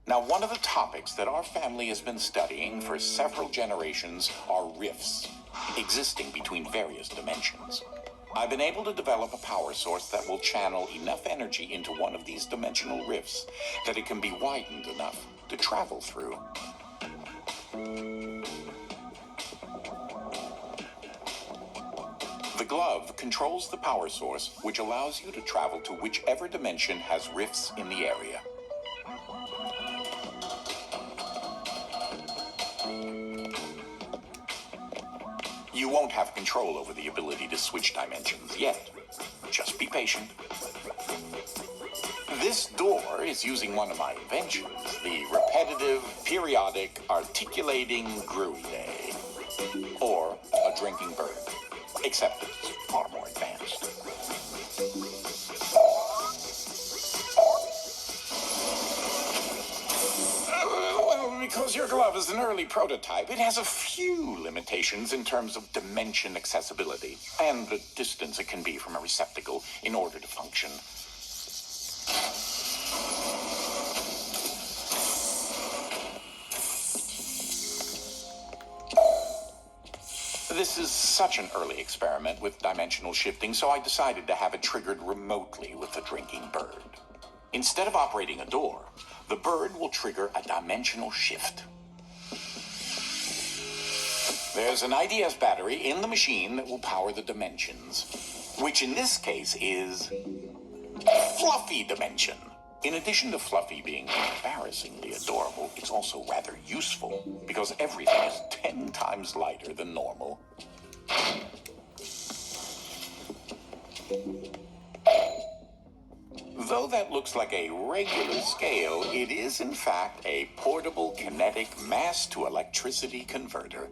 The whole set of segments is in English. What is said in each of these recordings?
Now, one of the topics that our family has been studying for several generations are rifts, existing between various dimensions. I've been able to develop a power source that will channel enough energy into one of these dimensional rifts that it can be widened enough to travel through. The glove controls the power source, which allows you to travel to whichever dimension has rifts in the area. You won't have control over the ability to switch dimensions yet. Just be patient. This door is using one of my inventions, the repetitive, periodic, articulating gruide, or a drinking bird, except it's far more advanced. Because your glove is an early prototype, it has a few limitations in terms of dimension accessibility and the distance it can be from a receptacle in order to function. This is such an early experiment with dimensional shifting, so I decided to have it triggered remotely with the drinking bird. Instead of operating a door, the bird will trigger a dimensional shift. There's an IDS battery in the machine that will power the dimensions, which in this case is Fluffy Dimension. In addition to Fluffy being embarrassingly adorable, it's also rather useful because everything is 10 times lighter than normal. Though that looks like a regular scale, it is in fact a portable kinetic mass-to-electricity converter.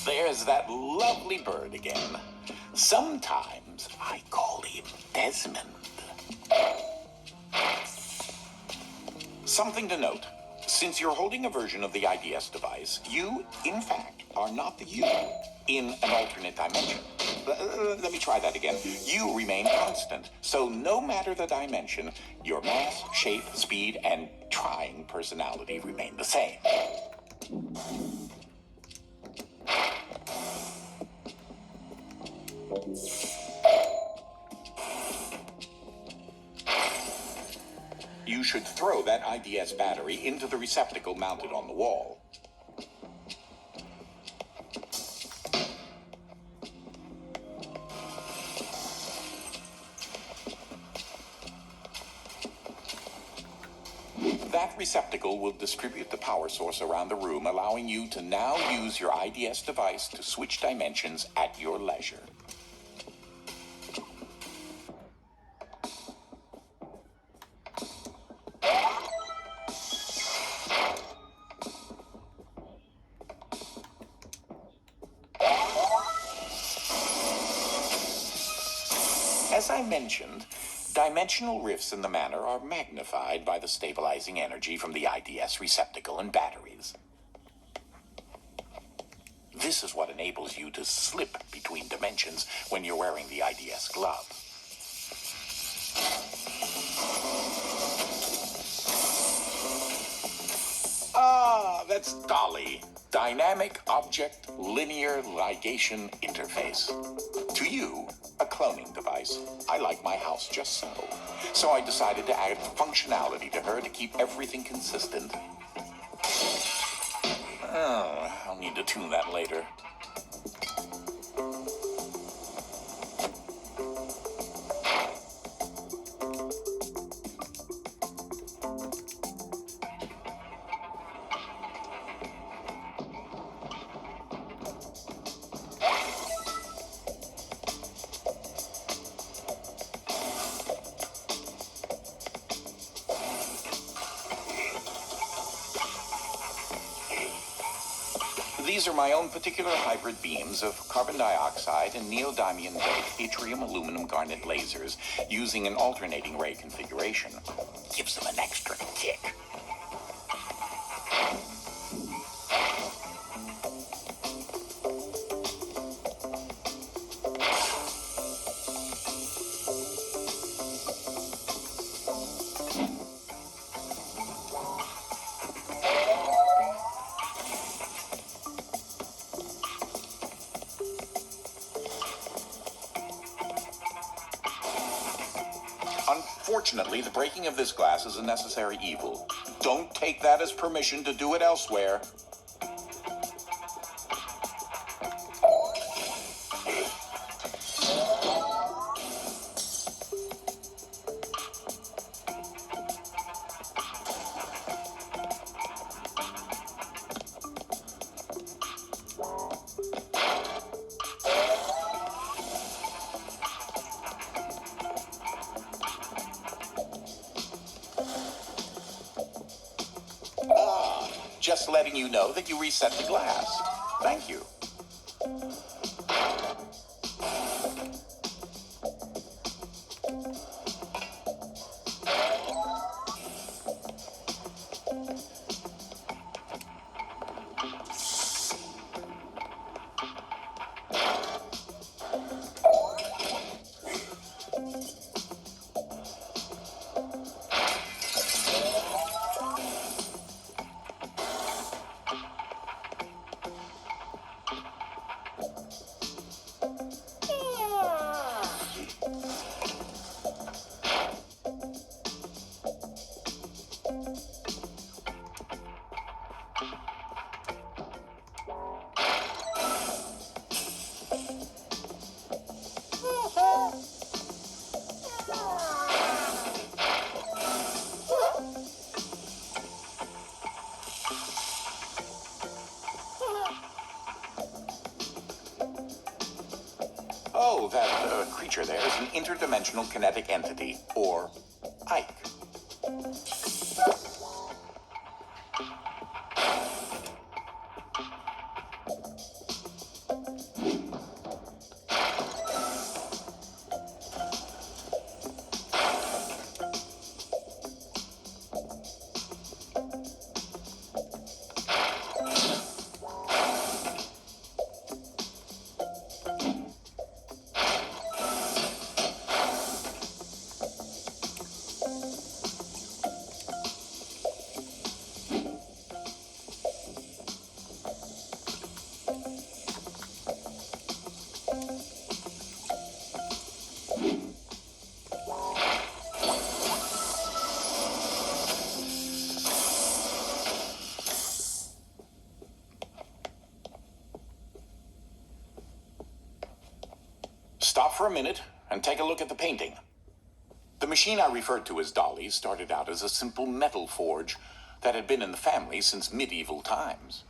There's that lovely bird again. Sometimes I call him Desmond. Something to note. Since you're holding a version of the IDS device, you, in fact, are not the you in an alternate dimension. Let me try that again. You remain constant, so no matter the dimension, your mass, shape, speed, and trying personality remain the same. You should throw that IDS battery into the receptacle mounted on the wall. That receptacle will distribute the power source around the room, allowing you to now use your IDS device to switch dimensions at your leisure. I mentioned, dimensional rifts in the manor are magnified by the stabilizing energy from the IDS receptacle and batteries. This is what enables you to slip between dimensions when you're wearing the IDS glove. Ah, that's Dolly. Dynamic Object Linear Ligation Interface. To you, a cloning device. I like my house just so. So I decided to add functionality to her to keep everything consistent. Oh, I'll need to tune that later. These are my own particular hybrid beams of carbon dioxide and neodymium-based yttrium aluminum garnet lasers using an alternating ray configuration. Gives them an extra kick. Unfortunately, the breaking of this glass is a necessary evil. Don't take that as permission to do it elsewhere. Just letting you know that you reset the glass. Thank you. Oh, that creature there is an interdimensional kinetic entity, or Ike. Stop for a minute and take a look at the painting. The machine I referred to as Dolly started out as a simple metal forge that had been in the family since medieval times.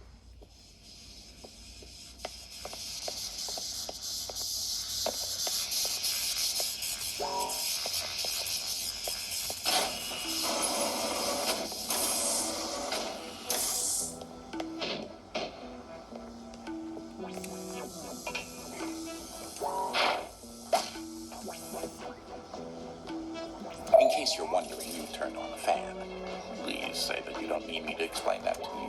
need me to explain that to you.